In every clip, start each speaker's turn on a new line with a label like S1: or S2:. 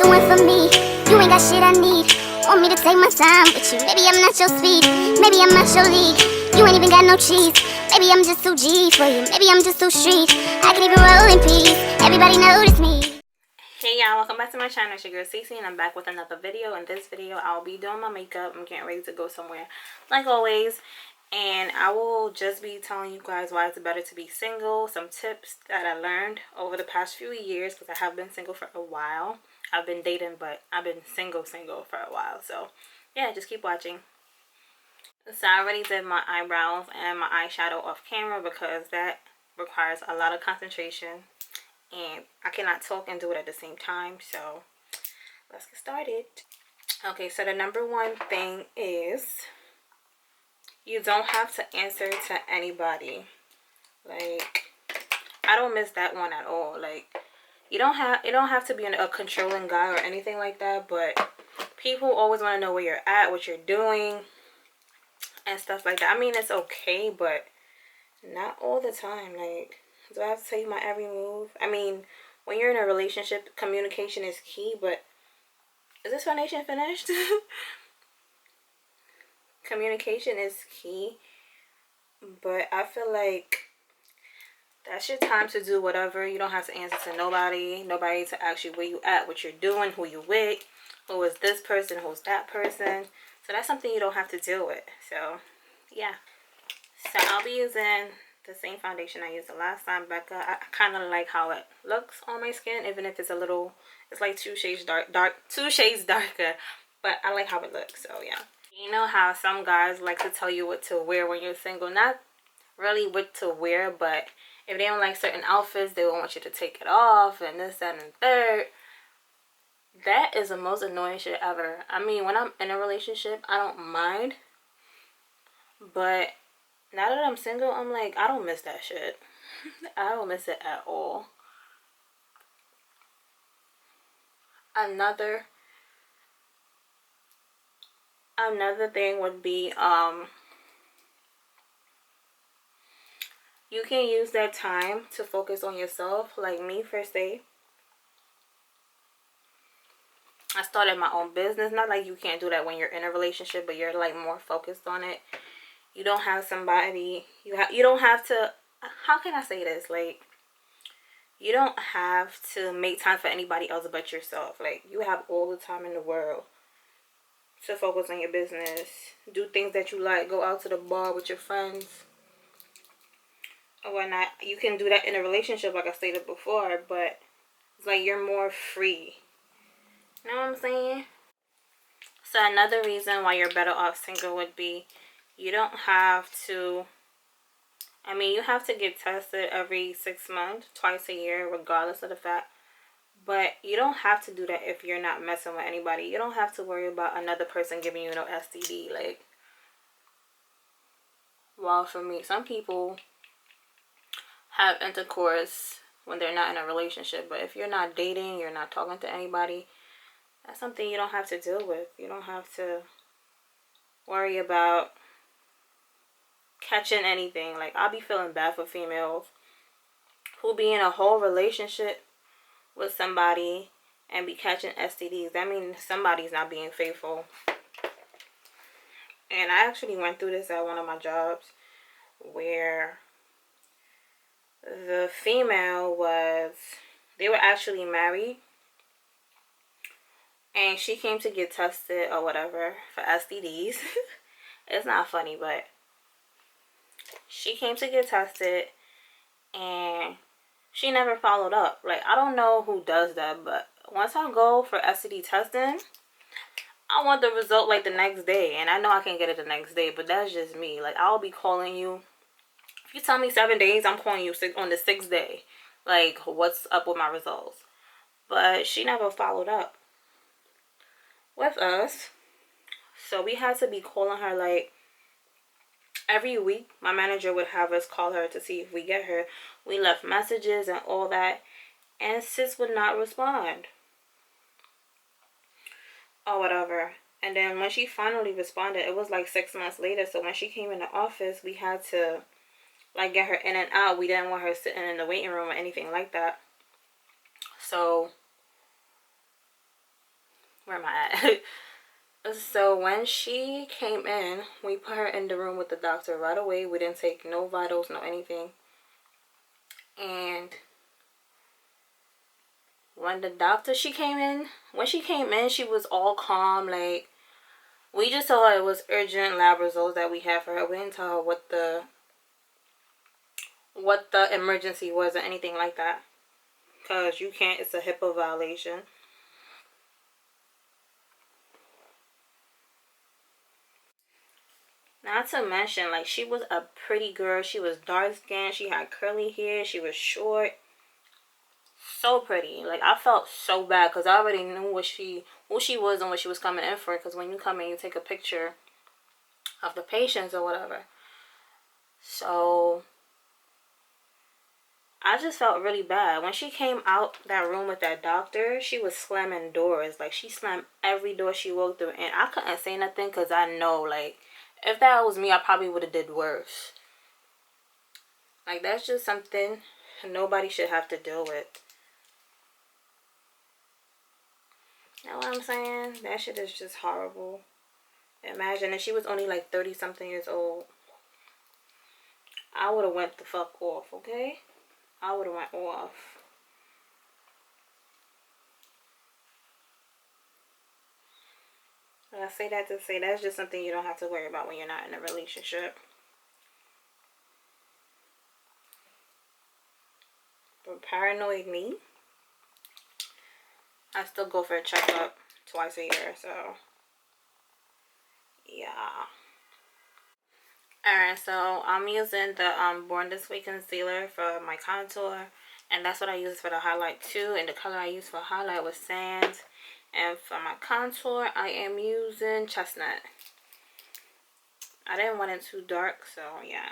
S1: the one for me. You ain't got shit I need. Want me to take my time with you. Maybe I'm not your speed. Maybe I'm not your league. You ain't even got no cheese. Maybe I'm just too G for you. Maybe I'm just too street. I can even roll in peace. Everybody notice me.
S2: Hey y'all, welcome back to my channel. It's your girl Cece and I'm back with another video. In this video I'll be doing my makeup. I'm getting ready to go somewhere like always, and I will just be telling you guys why it's better to be single, some tips that I learned over the past few years, because I have been single for a while. I've been dating, but I've been single for a while. So yeah, just keep watching. So I already did my eyebrows and my eyeshadow off camera because that requires a lot of concentration and I cannot talk and do it at the same time. So let's get started. Okay, so the number one thing is you don't have to answer to anybody. Like, I don't miss that one at all. Like, it don't have to be a controlling guy or anything like that, but people always want to know where you're at, what you're doing, and stuff like that. I mean, it's okay, but not all the time. Like, do I have to tell you my every move? I mean, when you're in a relationship, communication is key, but is this foundation finished? Communication is key, but I feel like that's your time to do whatever. You don't have to answer to nobody to ask you where you at, what you're doing, who you with, who is this person, who's that person. So that's something you don't have to deal with. So yeah, so I'll be using the same foundation I used the last time, Becca. I kind of like how it looks on my skin, even if it's a little, it's like 2 shades two shades darker, but I like how it looks. So yeah, you know how some guys like to tell you what to wear when you're single. Not really what to wear, but if they don't like certain outfits, they will want you to take it off and this, that, and the third. That is the most annoying shit ever. I mean, when I'm in a relationship, I don't mind, but now that I'm single, I'm like, I don't miss that shit. I don't miss it at all. Another thing would be, you can use that time to focus on yourself. Like me, per se, I started my own business. Not like you can't do that when you're in a relationship, but you're like more focused on it. You don't have somebody, you don't have to, how can I say this? Like, you don't have to make time for anybody else but yourself. Like, you have all the time in the world to focus on your business. Do things that you like. Go out to the bar with your friends or whatnot. You can do that in a relationship, like I stated before, but it's like you're more free. You know what I'm saying? So another reason why you're better off single would be you don't have to, I mean, you have to get tested every 6 months, twice a year, regardless of the fact. But you don't have to do that if you're not messing with anybody. You don't have to worry about another person giving you no STD. Like, well, for me, some people have intercourse when they're not in a relationship. But if you're not dating, you're not talking to anybody, that's something you don't have to deal with. You don't have to worry about catching anything. Like, I'll be feeling bad for females who be in a whole relationship with somebody and be catching STDs. That means somebody's not being faithful. And I actually went through this at one of my jobs where the female was, they were actually married, and she came to get tested or whatever for STDs. It's not funny, but she came to get tested and she never followed up. Like, I don't know who does that, but once I go for STD testing, I want the result like the next day. And I know I can get it the next day, but that's just me. Like, I'll be calling you. If you tell me 7 days, I'm calling you on the 6th day. Like, what's up with my results? But she never followed up with us. So we had to be calling her like every week. My manager would have us call her to see if we get her. We left messages and all that, and sis would not respond or whatever. And then when she finally responded, it was like 6 months later. So when she came in the office, we had to like get her in and out. We didn't want her sitting in the waiting room or anything like that. So Where am I at? So when she came in, we put her in the room with the doctor right away. We didn't take no vitals, no anything. And when she came in, she was all calm. Like, we just told her it was urgent lab results that we had for her. We didn't tell her what the emergency was or anything like that. Because you can't, it's a HIPAA violation. Not to mention, like, she was a pretty girl. She was dark skinned. She had curly hair. She was short. So pretty. Like, I felt so bad because I already knew who she was and what she was coming in for. Because when you come in, you take a picture of the patients or whatever. So I just felt really bad. When she came out that room with that doctor, she was slamming doors. Like, she slammed every door she walked through. And I couldn't say nothing because I know, like, if that was me, I probably would have did worse. Like, that's just something nobody should have to deal with. You know what I'm saying? That shit is just horrible. Imagine if she was only like 30 something years old. I would have went the fuck off, okay? I would have went off. I say that to say that's just something you don't have to worry about when you're not in a relationship. But paranoid me, I still go for a checkup twice a year, so yeah. Alright, so I'm using the Born This Way concealer for my contour, and that's what I use for the highlight too. And the color I used for highlight was Sand, and for my contour I am using Chestnut. I didn't want it too dark, so yeah.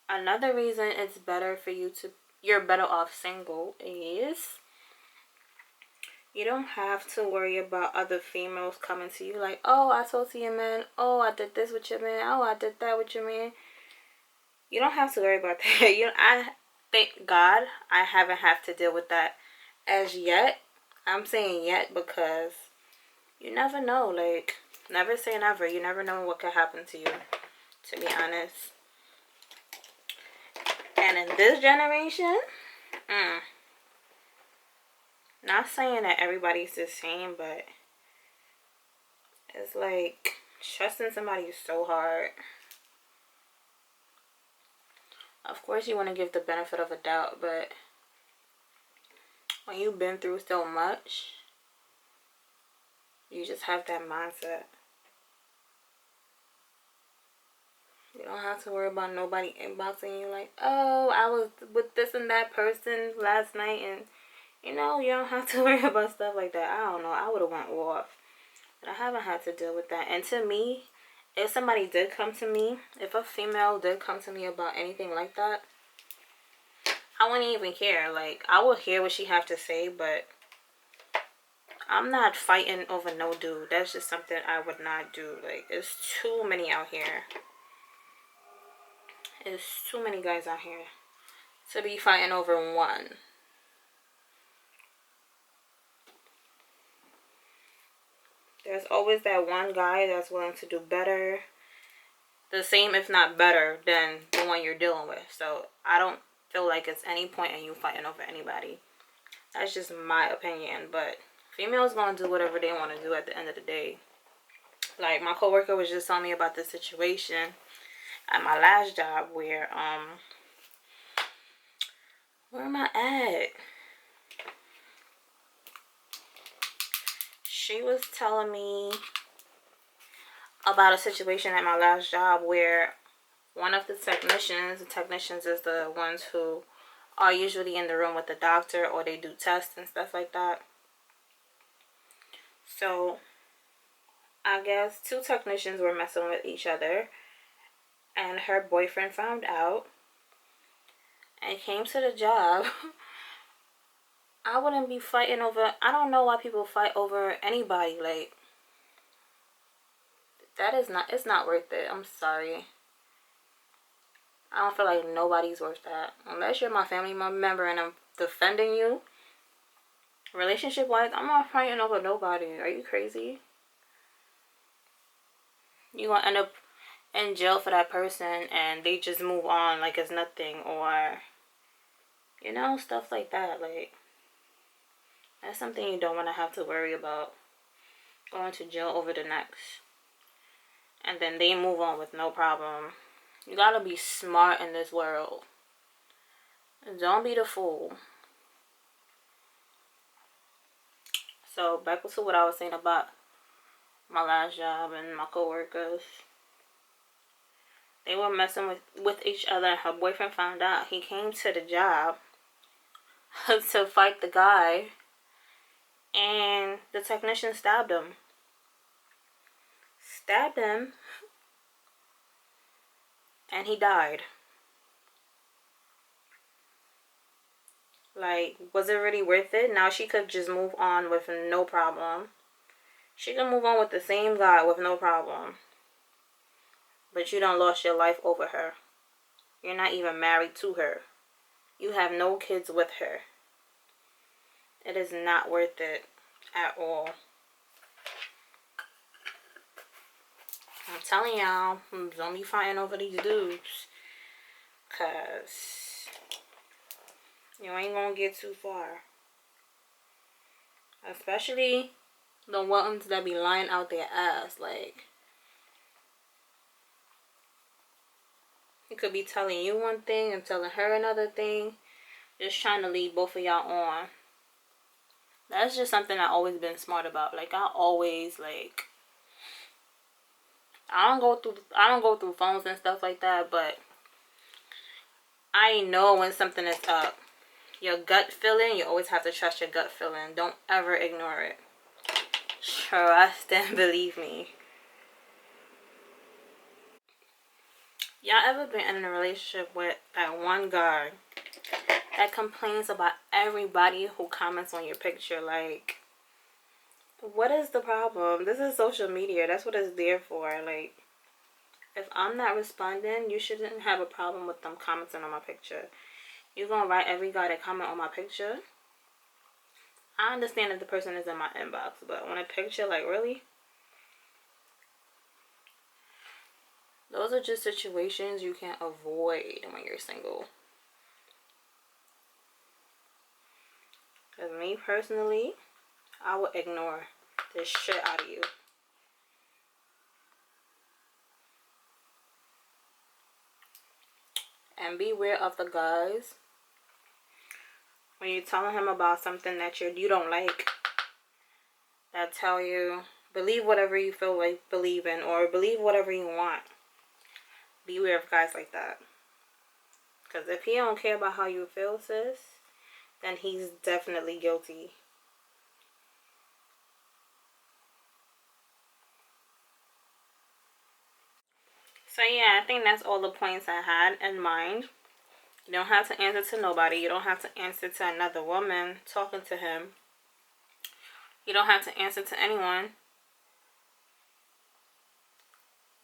S2: Another reason it's better for you're better off single is you don't have to worry about other females coming to you like, oh, I talked to your man, oh, I did this with your man, oh, I did that with your man. You don't have to worry about that. I thank God I haven't had to deal with that as yet. I'm saying yet because you never know. Like, never say never. You never know what could happen to you, to be honest. And in this generation, not saying that everybody's the same, but it's like trusting somebody is so hard. Of course, you want to give the benefit of a doubt, but when you've been through so much, you just have that mindset. You don't have to worry about nobody inboxing you like, oh, I was with this and that person last night, and you don't have to worry about stuff like that. I don't know. I would have went off. But I haven't had to deal with that. And to me, if somebody did come to me, if a female did come to me about anything like that, I wouldn't even care. Like, I would hear what she have to say, but I'm not fighting over no dude. That's just something I would not do. Like, there's too many out here. There's too many guys out here to be fighting over one. There's always that one guy that's willing to do better, the same if not better than the one you're dealing with. So I don't feel like it's any point in you fighting over anybody. That's just my opinion. But females gonna do whatever they want to do at the end of the day. Like, my coworker was just telling me about this situation at my last job where am I at? She was telling me about a situation at my last job where one of the technicians is the ones who are usually in the room with the doctor, or they do tests and stuff like that. So I guess two technicians were messing with each other, and her boyfriend found out and came to the job. I wouldn't be fighting over, I don't know why people fight over anybody. Like, that is not, it's not worth it. I'm sorry. I don't feel like nobody's worth that. Unless you're my family member and I'm defending you, Relationship wise, I'm not fighting over nobody. Are you crazy? You gonna end up in jail for that person and they just move on like it's nothing, or you know, stuff like that. Like, that's something you don't want to have to worry about, going to jail over the next, and then they move on with no problem. You gotta be smart in this world. Don't be the fool. So back to what I was saying about my last job and my coworkers. They were messing with each other. Her boyfriend found out. He came to the job to fight the guy, and the technician stabbed him. And he died. Like, was it really worth it? Now she could just move on with no problem. She can move on with the same guy with no problem. But you don't lost your life over her. You're not even married to her. You have no kids with her. It is not worth it at all. I'm telling y'all, don't be fighting over these dudes. Because you ain't gonna get too far. Especially the ones that be lying out their ass. Like, he could be telling you one thing and telling her another thing. Just trying to lead both of y'all on. That's just something I've always been smart about. Like, I always, like, I don't go through phones and stuff like that, but I know when something is up. Your gut feeling, you always have to trust your gut feeling. Don't ever ignore it. Trust and believe me. Y'all ever been in a relationship with that one guy that complains about everybody who comments on your picture? Like, what is the problem? This is social media. That's what it's there for. Like, if I'm not responding, you shouldn't have a problem with them commenting on my picture. You're gonna write every guy that comment on my picture? I understand if the person is in my inbox, but on a picture, like, really? Those are just situations you can't avoid when you're single. Because me personally, I would ignore this shit out of you. And beware of the guys when you're telling him about something that you don't like, that tell you, believe whatever you feel like believing, or believe whatever you want. Beware of guys like that. Because if he don't care about how you feel, sis, then he's definitely guilty. So yeah, I think that's all the points I had in mind. You don't have to answer to nobody. You don't have to answer to another woman talking to him. You don't have to answer to anyone.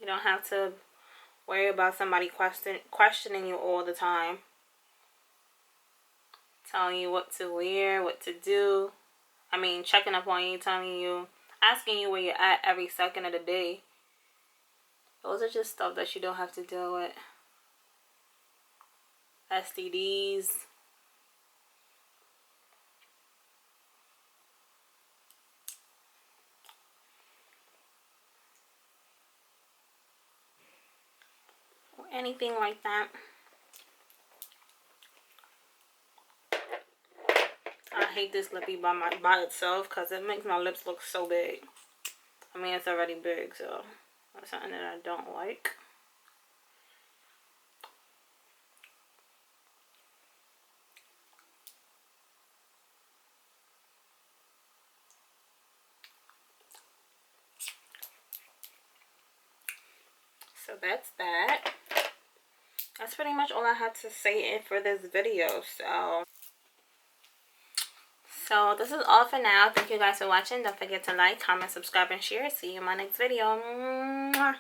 S2: You don't have to worry about somebody questioning you all the time. Telling you what to wear, what to do. I mean, checking up on you, telling you, asking you where you're at every second of the day. Those are just stuff that you don't have to deal with. STDs. Or anything like that. I hate this lippy by itself because it makes my lips look so big. I mean, it's already big, so that's something that I don't like. So that's that. That's pretty much all I had to say for this video. So this is all for now. Thank you guys for watching. Don't forget to like, comment, subscribe, and share. See you in my next video. Mwah.